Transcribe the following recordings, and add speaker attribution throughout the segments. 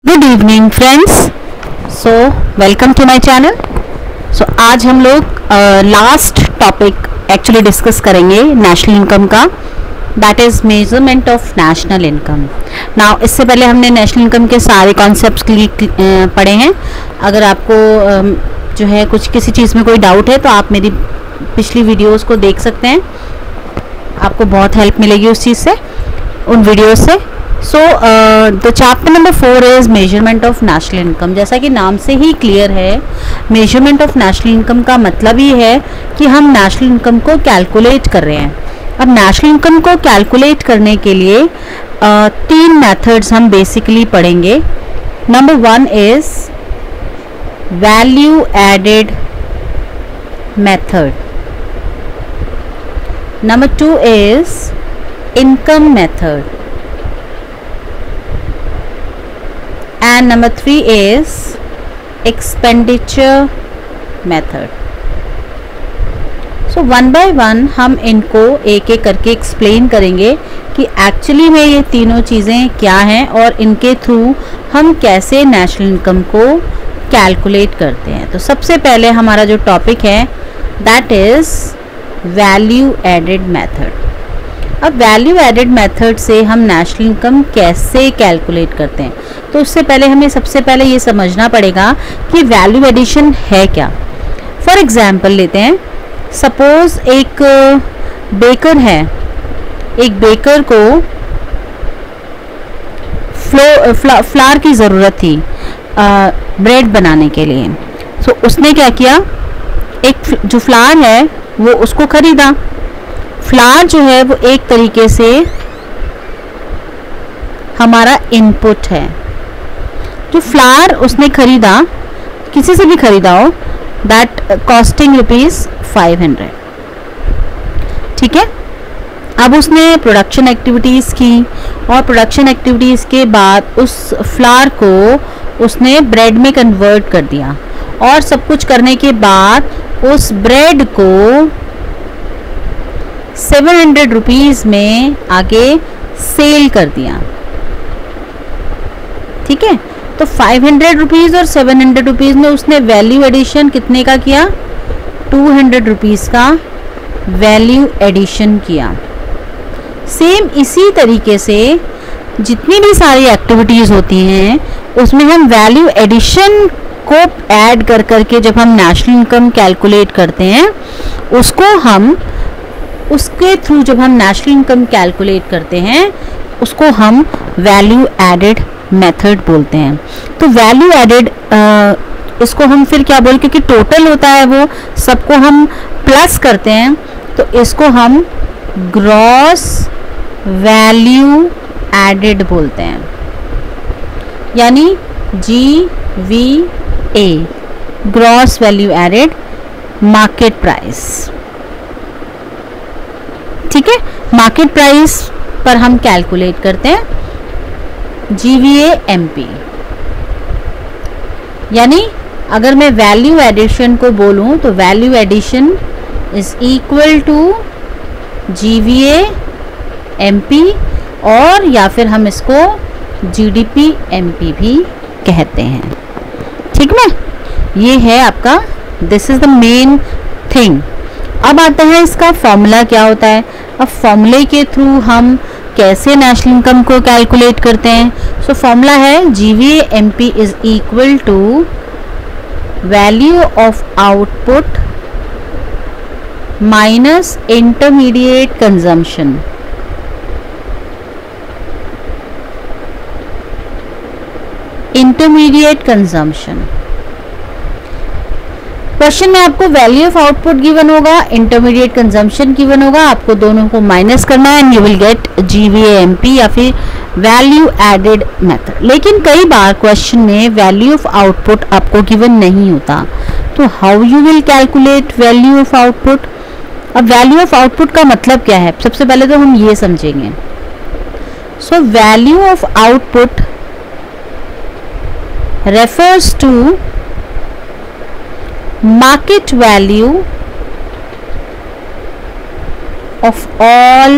Speaker 1: Good evening friends. So welcome to my channel. So आज हम लोग लास्ट टॉपिक एक्चुअली डिस्कस करेंगे national income का, that is measurement of national income. Now इससे पहले हमने नेशनल इनकम के सारे कॉन्सेप्ट्स पढ़े हैं। अगर आपको जो है कुछ किसी चीज़ में कोई डाउट है तो आप मेरी पिछली वीडियोस को देख सकते हैं, आपको बहुत हेल्प मिलेगी उस चीज़ से, उन वीडियोस से। So the chapter number 4 is measurement of national income. जैसा कि नाम से ही क्लियर है, मेजरमेंट ऑफ नेशनल इनकम का मतलब ही है कि हम नेशनल इनकम को कैलकुलेट कर रहे हैं। अब नेशनल इनकम को कैलकुलेट करने के लिए तीन मेथड्स हम बेसिकली पढ़ेंगे। Number 1 is value added method, number 2 is income method, and number 3 is expenditure method. So one by one हम इनको एक एक करके एक्सप्लेन करेंगे कि एक्चुअली में ये तीनों चीज़ें क्या हैं और इनके थ्रू हम कैसे नेशनल इनकम को कैलकुलेट करते हैं। तो सबसे पहले हमारा जो टॉपिक है that is value added method. अब वैल्यू एडेड मेथड से हम नेशनल इनकम कैसे कैलकुलेट करते हैं, तो उससे पहले हमें सबसे पहले ये समझना पड़ेगा कि वैल्यू एडिशन है क्या। फॉर एग्जांपल लेते हैं, सपोज एक बेकर है, एक बेकर को फ्लावर की ज़रूरत थी ब्रेड बनाने के लिए। तो उसने क्या किया, एक जो फ्लावर है वो उसको ख़रीदा। फ्लावर जो है वो एक तरीके से हमारा इनपुट है। जो फ्लावर उसने खरीदा, किसी से भी खरीदा हो, दैट कॉस्टिंग ₹500, ठीक है। अब उसने प्रोडक्शन एक्टिविटीज़ की और प्रोडक्शन एक्टिविटीज़ के बाद उस फ्लावर को उसने ब्रेड में कन्वर्ट कर दिया और सब कुछ करने के बाद उस ब्रेड को 700 रुपीज़ में आगे सेल कर दिया, ठीक है। तो 500 रुपीज़ और 700 रुपीज़ में उसने वैल्यू एडिशन कितने का किया, 200 रुपीज़ का वैल्यू एडिशन किया। सेम इसी तरीके से जितनी भी सारी एक्टिविटीज़ होती हैं उसमें हम वैल्यू एडिशन को ऐड कर करके जब हम नेशनल इनकम कैलकुलेट करते हैं, उसके थ्रू जब हम नेशनल इनकम कैलकुलेट करते हैं उसको हम वैल्यू एडेड मेथड बोलते हैं। तो वैल्यू एडेड इसको हम फिर क्या बोल, क्योंकि टोटल होता है वो सबको हम प्लस करते हैं, तो इसको हम ग्रॉस वैल्यू एडेड बोलते हैं, यानी GVA, gross value added market price, ठीक है। मार्केट प्राइस पर हम कैलकुलेट करते हैं GVA MP। यानी अगर मैं वैल्यू एडिशन को बोलूं तो value addition is equal to GVA MP, और या फिर हम इसको GDP MP भी कहते हैं, ठीक ना। ये है आपका, this is the main thing. अब आता है इसका फॉर्मूला क्या होता है। अब फॉर्मूले के थ्रू हम कैसे नेशनल इनकम को कैलकुलेट करते हैं। सो फॉर्मूला है GVA MP is equal to value of output minus intermediate consumption. Intermediate consumption question में आपको वैल्यू ऑफ आउटपुट गिवन होगा, इंटरमीडिएट कंजम्पशन गिवन होगा, आपको दोनों को माइनस करना है and you will get GVA MP या फिर वैल्यू एडेड मेथड। लेकिन कई बार क्वेश्चन में वैल्यू ऑफ आउटपुट आपको गिवन नहीं होता, तो how you will calculate value of output. अब वैल्यू ऑफ आउटपुट का मतलब क्या है, सबसे पहले तो हम ये समझेंगे। So value of output refers to market value of all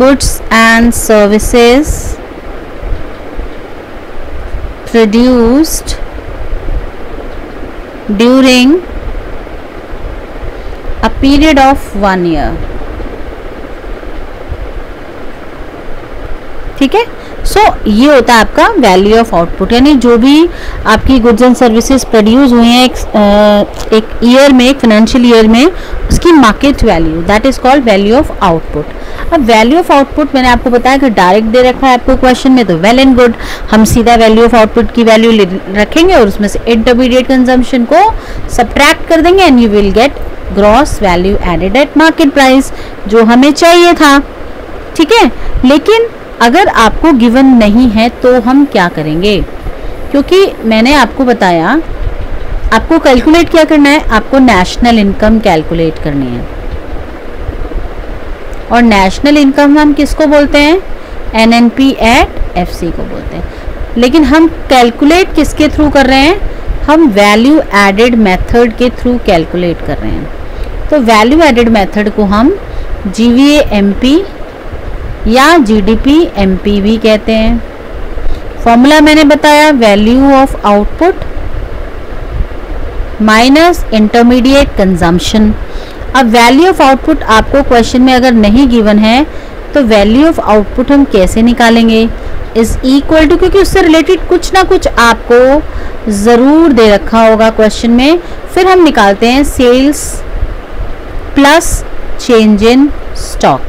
Speaker 1: goods and services produced during a period of 1 year. ठीक है, सो ये होता है आपका वैल्यू ऑफ आउटपुट, यानी जो भी आपकी गुड्स एंड सर्विसेज प्रोड्यूस हुए हैं एक ईयर में, एक फाइनेंशियल ईयर में, उसकी market value, that is called value of output. अब वैल्यू ऑफ आउटपुट मैंने आपको बताया कि डायरेक्ट दे रखा है आपको क्वेश्चन में, तो वेल एंड गुड, हम सीधा वैल्यू ऑफ आउटपुट की वैल्यू रखेंगे और उसमें से इंटरमीडिएट कंजम्पशन को सब्ट्रैक्ट कर देंगे and you will get gross value added at market price, जो हमें चाहिए था. ठीक है, लेकिन अगर आपको गिवन नहीं है तो हम क्या करेंगे, क्योंकि मैंने आपको बताया आपको कैलकुलेट क्या करना है, आपको नेशनल इनकम कैलकुलेट करनी है. और नेशनल इनकम हम किसको बोलते हैं, एनएनपी एट एफसी को बोलते हैं. लेकिन हम कैलकुलेट किसके थ्रू कर रहे हैं, हम वैल्यू एडेड मेथड के थ्रू कैलकुलेट कर रहे हैं. तो वैल्यू एडेड मेथड को हम जीवीए एमपी या जीडीपी एमपी भी कहते हैं. फॉर्मूला मैंने बताया, value of output minus intermediate consumption. अब वैल्यू ऑफ आउटपुट आपको क्वेश्चन में अगर नहीं गिवन है तो वैल्यू ऑफ आउटपुट हम कैसे निकालेंगे, इज इक्वल टू, क्योंकि उससे रिलेटेड कुछ ना कुछ आपको ज़रूर दे रखा होगा क्वेश्चन में, फिर हम निकालते हैं sales plus change in stock.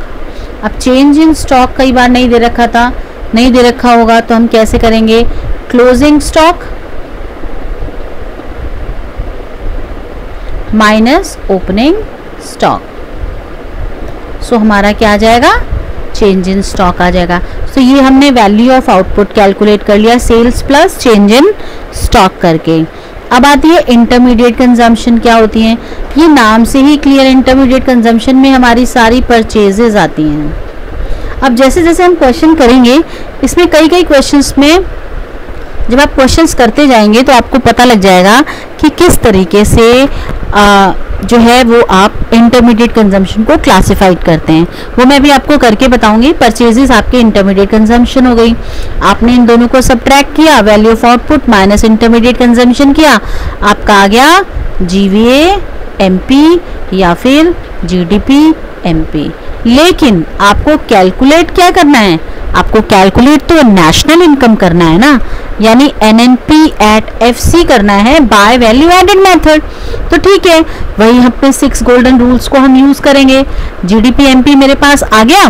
Speaker 1: अब चेंज इन स्टॉक कई बार नहीं दे रखा था, नहीं दे रखा होगा तो हम कैसे करेंगे, closing stock minus opening stock. So हमारा क्या आ जाएगा, चेंज इन स्टॉक आ जाएगा. सो ये हमने वैल्यू ऑफ आउटपुट कैलकुलेट कर लिया, sales plus change in stock करके. अब आती है इंटरमीडिएट कंजम्पशन. क्या होती है, ये नाम से ही क्लियर, इंटरमीडिएट कंजम्पशन में हमारी सारी परचेजेस आती हैं. अब जैसे जैसे हम क्वेश्चन करेंगे, इसमें कई क्वेश्चंस में जब आप क्वेश्चंस करते जाएंगे तो आपको पता लग जाएगा कि किस तरीके से जो है वो आप इंटरमीडिएट कंजम्पशन को क्लासिफाइड करते हैं. वो मैं भी आपको करके बताऊंगी. परचेजेस आपके इंटरमीडिएट कंजम्पशन हो गई, आपने इन दोनों को सब्ट्रैक्ट किया, value of output minus intermediate consumption किया, आपका आ गया जीवीए एमपी या फिर जीडीपी एमपी. लेकिन आपको कैलकुलेट क्या करना है, आपको कैलकुलेट तो नेशनल इनकम करना है ना, यानी एनएनपी एट एफसी करना है बाय वैल्यू एडेड मेथड. तो ठीक है, वही अपने 6 गोल्डन रूल्स को हम यूज करेंगे. जीडीपी एमपी मेरे पास आ गया,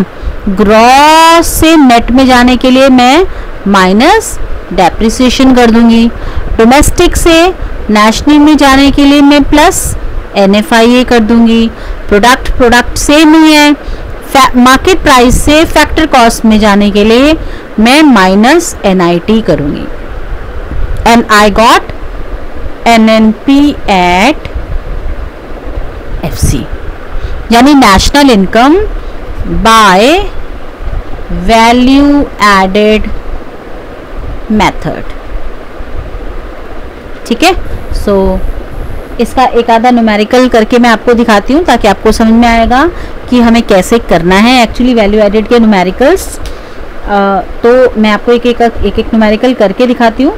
Speaker 1: ग्रॉस से नेट में जाने के लिए मैं माइनस डेप्रिसिएशन कर दूंगी, डोमेस्टिक से नेशनल में जाने के लिए मैं प्लस एनएफआईए कर दूंगी, प्रोडक्ट सेम ही है, मार्केट प्राइस से फैक्टर कॉस्ट में जाने के लिए मैं माइनस एनआईटी करूंगी. And I got NNP at FC, यानी national income by value added method. ठीक है, सो इसका एक आधा न्यूमेरिकल करके मैं आपको दिखाती हूँ ताकि आपको समझ में आएगा कि हमें कैसे करना है एक्चुअली वैल्यू एडेड के न्यूमेरिकल्स. तो मैं आपको एक एक न्यूमेरिकल करके दिखाती हूँ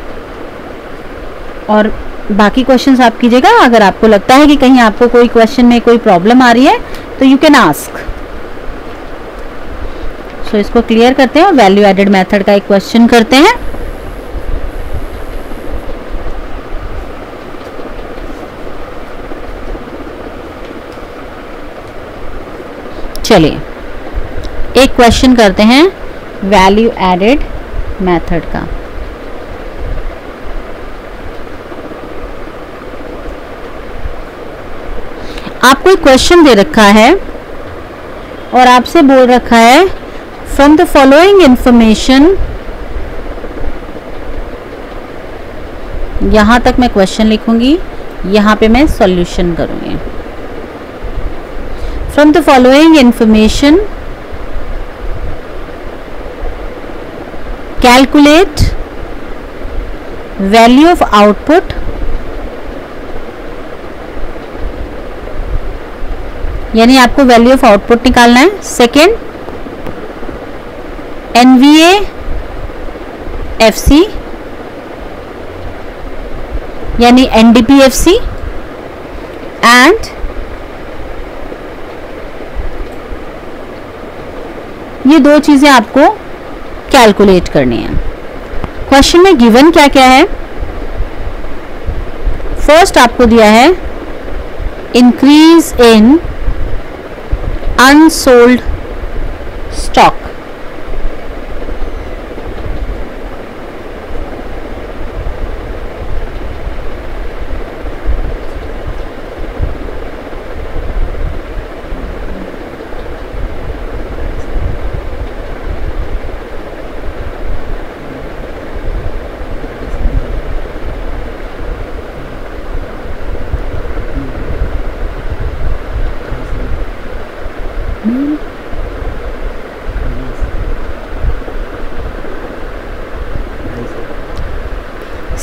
Speaker 1: और बाकी क्वेश्चंस आप कीजिएगा. अगर आपको लगता है कि कहीं आपको कोई क्वेश्चन में कोई प्रॉब्लम आ रही है तो यू कैन आस्क. सो इसको क्लियर करते हैं और वैल्यू एडेड मेथड का एक क्वेश्चन करते हैं. चलिए एक क्वेश्चन करते हैं वैल्यू एडेड मेथड का. आपको एक क्वेश्चन दे रखा है और आपसे बोल रखा है फ्रॉम द फॉलोइंग इंफॉर्मेशन. यहां तक मैं क्वेश्चन लिखूंगी, यहां पे मैं सॉल्यूशन करूंगी. From the following information, calculate value of output यानी आपको वैल्यू ऑफ आउटपुट निकालना है. सेकेंड, एनवीए एफसी यानी NDPFC एंड ये दो चीजें आपको कैलकुलेट करनी है। क्वेश्चन में गिवन क्या क्या है? फर्स्ट आपको दिया है increase in unsold stock.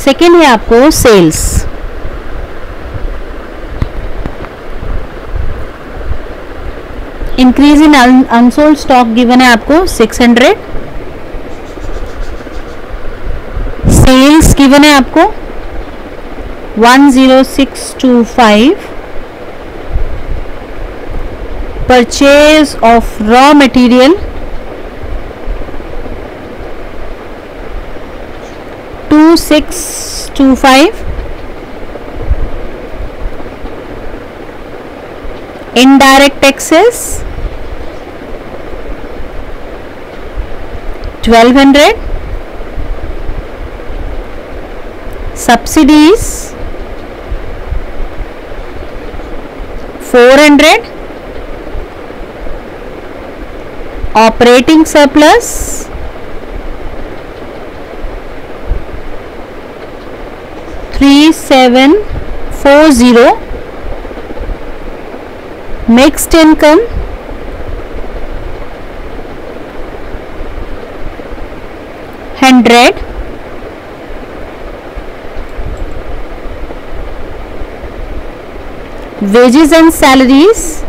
Speaker 1: Second है आपको sales. Increase in unsold stock given है आपको 600। सेल्स गिवन है आपको 10625। Purchase of raw material 2625। indirect taxes 1200। subsidies 400। operating surplus 3740। mixed income 100। wages and salaries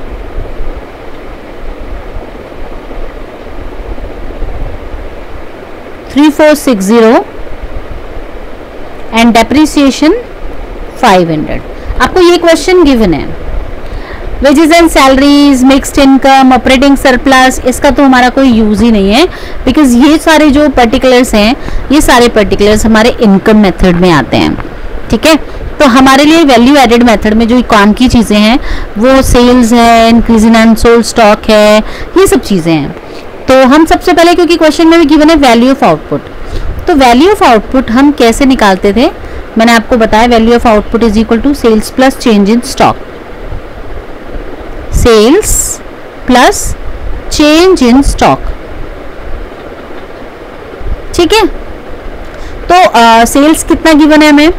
Speaker 1: 3460 and depreciation 500। आपको ये क्वेश्चन गिवन है। Wages and salaries, mixed income, operating surplus, इसका तो हमारा कोई यूज ही नहीं है, बिकॉज ये सारे जो पर्टिकुलर्स हैं ये सारे पर्टिकुलर्स हमारे इनकम मेथड में आते हैं। ठीक है, तो हमारे लिए वैल्यू एडेड मेथड में जो काम की चीज़ें हैं वो सेल्स है, इंक्रीज इन अनसोल्ड स्टॉक है, ये सब चीज़ें हैं। तो हम सबसे पहले, क्योंकि क्वेश्चन में भी गिवन है वैल्यू ऑफ आउटपुट, तो वैल्यू ऑफ आउटपुट हम कैसे निकालते थे, मैंने आपको बताया value of output is equal to sales plus change in stock. Sales plus change in stock. ठीक है, तो सेल्स कितना गिवन है हमें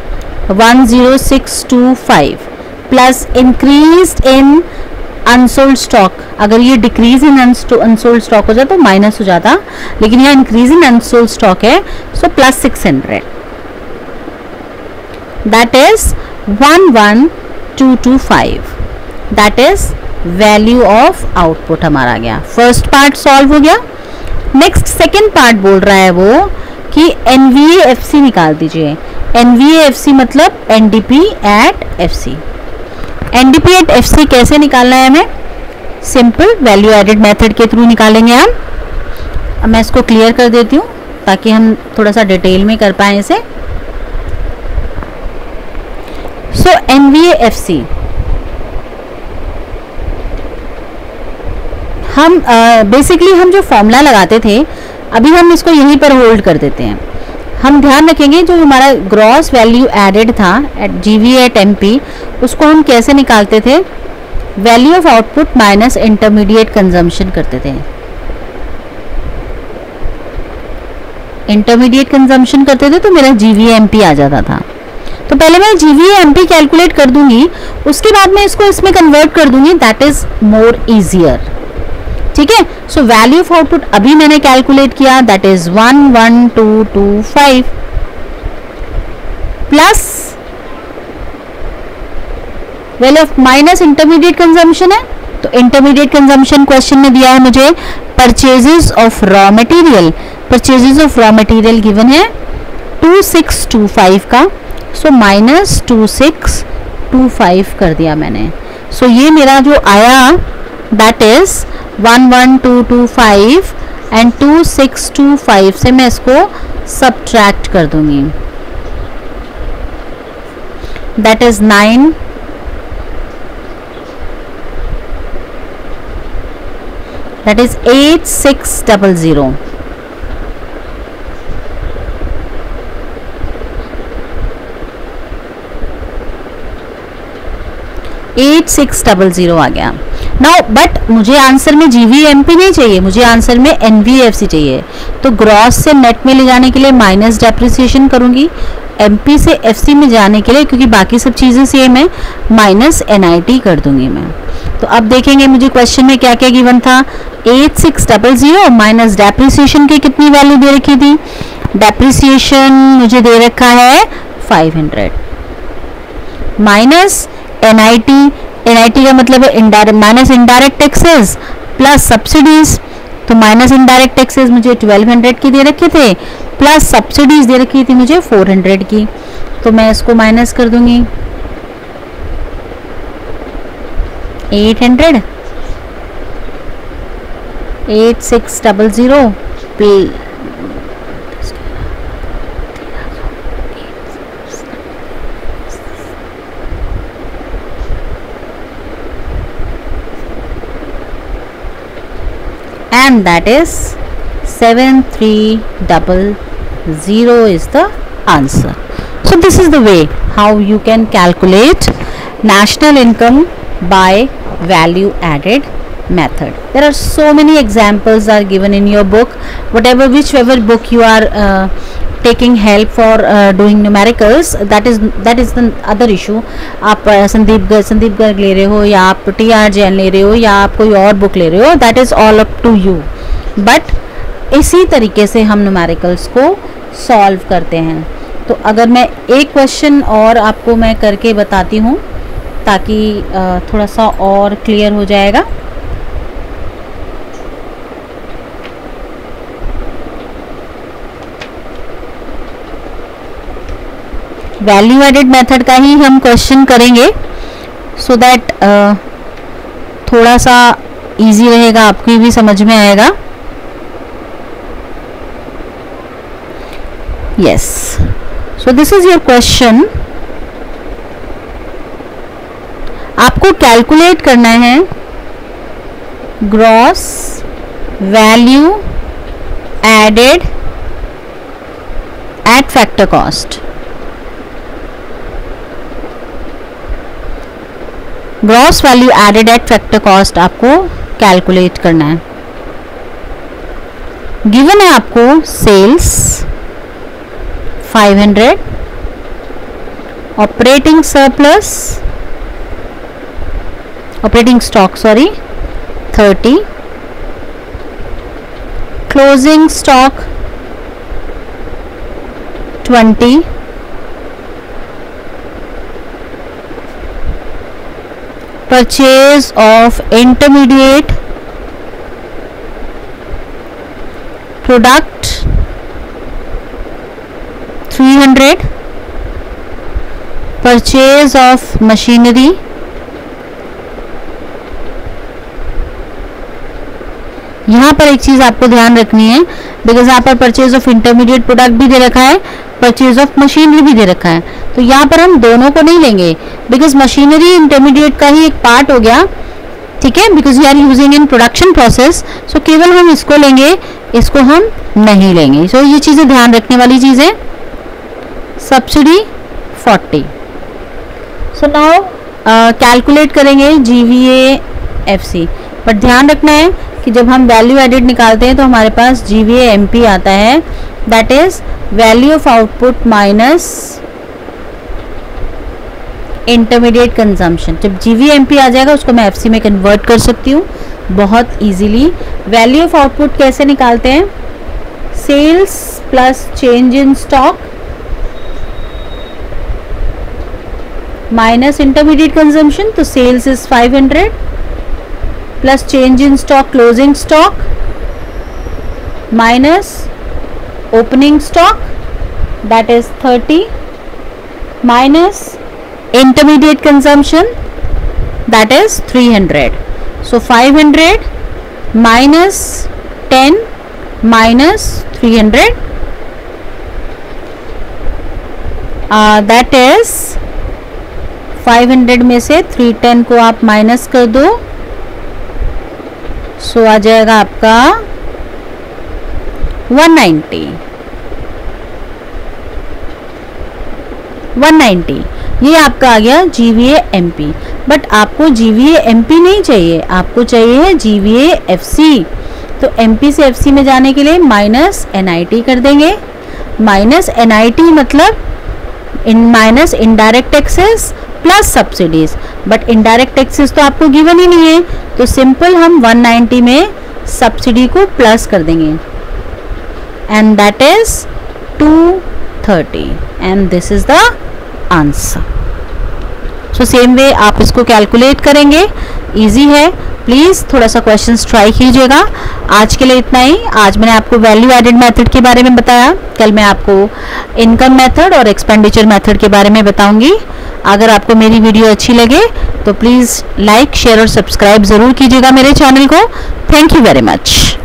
Speaker 1: 10625 plus increased in unsold stock. अगर ये डिक्रीज इन अनसोल्ड स्टॉक हो जाए तो माइनस हो जाता, लेकिन यहाँ इंक्रीज इन अनसोल्ड स्टॉक है, so plus 600, that is 11225, that is value of output हमारा आ गया। फर्स्ट पार्ट सॉल्व हो गया। नेक्स्ट सेकेंड पार्ट बोल रहा है वो कि NVAFC निकाल दीजिए। NVAFC मतलब NDP at FC। NDP at FC कैसे निकालना है हमें, सिंपल वैल्यू एडेड मेथड के थ्रू निकालेंगे हम। अब मैं इसको क्लियर कर देती हूँ ताकि हम थोड़ा सा डिटेल में कर पाए इसे। सो NVAFC हम बेसिकली हम जो फॉर्मूला लगाते थे अभी हम इसको यहीं पर होल्ड कर देते हैं। हम ध्यान रखेंगे जो हमारा ग्रॉस वैल्यू एडेड था एट GVA एट MP, उसको हम कैसे निकालते थे, value of output minus intermediate consumption करते थे। इंटरमीडिएट कंजम्पशन करते थे तो मेरा GVA MP आ जाता था। तो पहले मैं GVA MP कैलकुलेट कर दूंगी, उसके बाद मैं इसको इसमें कन्वर्ट कर दूंगी, दैट इज मोर इजियर। ठीक है, सो वैल्यू ऑफ आउटपुट अभी मैंने कैलकुलेट किया, that is 11225 plus value of minus intermediate consumption है, तो इंटरमीडिएट कंजम्पशन क्वेश्चन में दिया है मुझे purchases of raw material. Purchases of raw material given है 2625 का, सो -2625 कर दिया मैंने. सो ये मेरा जो आया दैट इज 11225 एंड 2625 से मैं इसको सब्ट्रैक्ट कर दूंगी. That is 9. That is 8600. 8600 आ गया. नाउ बट मुझे आंसर में GVMP नहीं चाहिए, मुझे आंसर में NVFC चाहिए. तो ग्रॉस से नेट में ले जाने के लिए माइनस डेप्रिसिएशन करूंगी, MP से FC में जाने के लिए क्योंकि बाकी सब चीज़ें सेम है माइनस NIT कर दूंगी मैं. तो अब देखेंगे मुझे क्वेश्चन में क्या क्या गिवन था. 8600 माइनस डेप्रिसिएशन की कितनी वैल्यू दे रखी थी. डेप्रिसिएशन मुझे दे रखा है 500 माइनस NIT. NIT का मतलब है indirect minus indirect taxes plus subsidies. तो माइनस इनडायरेक्ट टैक्सेस मुझे 1200 की दे रखे थे प्लस सब्सिडीज दे रखी थी मुझे 400 की. तो मैं इसको माइनस कर दूंगी. 800 8600 and that is 7300 is the answer. So this is the way how you can calculate national income by value added method. There are so many examples are given in your book, whichever book you are taking help for doing numericals. That is the other issue. आप संदीप गर्ग ले रहे हो या आप TR Jain ले रहे हो या आप कोई और बुक ले रहे हो, that is all up to you. But इसी तरीके से हम न्यूमेरिकल्स को सॉल्व करते हैं. तो अगर मैं एक क्वेश्चन और आपको मैं करके बताती हूँ ताकि थोड़ा सा और क्लियर हो जाएगा. वैल्यू एडेड मेथड का ही हम क्वेश्चन करेंगे सो दैट थोड़ा सा इजी रहेगा, आपकी भी समझ में आएगा. Yes, so this is your question. आपको कैलकुलेट करना है gross value added at factor cost. Gross value added at factor cost आपको कैलकुलेट करना है. गिवन है आपको sales 500, operating stock 30, closing stock 20, purchase of intermediate product 300, purchase of machinery यहाँ पर एक चीज आपको ध्यान रखनी है बिकॉज यहाँ पर परचेज ऑफ इंटरमीडिएट प्रोडक्ट भी दे रखा है, परचेज ऑफ मशीनरी भी दे रखा है. तो यहाँ पर हम दोनों को नहीं लेंगे बिकॉज मशीनरी इंटरमीडिएट का ही एक पार्ट हो गया, ठीक है, because we are using in production process. So केवल हम इसको लेंगे, इसको हम नहीं लेंगे. सो ये चीजें ध्यान रखने वाली चीजें. सब्सिडी 40. सो नाउ कैलकुलेट करेंगे GVA-FC. बट ध्यान रखना है कि जब हम वैल्यू एडेड निकालते हैं तो हमारे पास GVA-MP आता है, that is value of output minus intermediate consumption. जब GVA-MP आ जाएगा उसको मैं FC में कन्वर्ट कर सकती हूँ बहुत इजीली. वैल्यू ऑफ आउटपुट कैसे निकालते हैं? Sales plus change in stock minus intermediate consumption. तो sales is 500 plus change in stock closing stock minus opening stock that is 30 minus intermediate consumption, that is 300. So 500 minus 10 minus 300, that is 500 में से 310 को आप minus कर दो, सो आ जाएगा आपका 190. ये आपका आ गया GVA MP. बट आपको GVA MP नहीं चाहिए, आपको चाहिए GVA FC. तो MP से FC में जाने के लिए माइनस NIT कर देंगे. माइनस NIT मतलब minus indirect taxes plus subsidies. But indirect taxes तो आपको गिवन ही नहीं है, तो सिंपल हम 190 में सब्सिडी को प्लस कर देंगे, and that is 230, and this is the answer. So same way आप इसको कैलकुलेट करेंगे, इजी है. प्लीज़ थोड़ा सा क्वेश्चंस ट्राई कीजिएगा. आज के लिए इतना ही. आज मैंने आपको वैल्यू एडेड मेथड के बारे में बताया, कल मैं आपको इनकम मेथड और एक्सपेंडिचर मेथड के बारे में बताऊंगी. अगर आपको मेरी वीडियो अच्छी लगे तो प्लीज़ लाइक, शेयर और सब्सक्राइब ज़रूर कीजिएगा मेरे चैनल को. Thank you very much.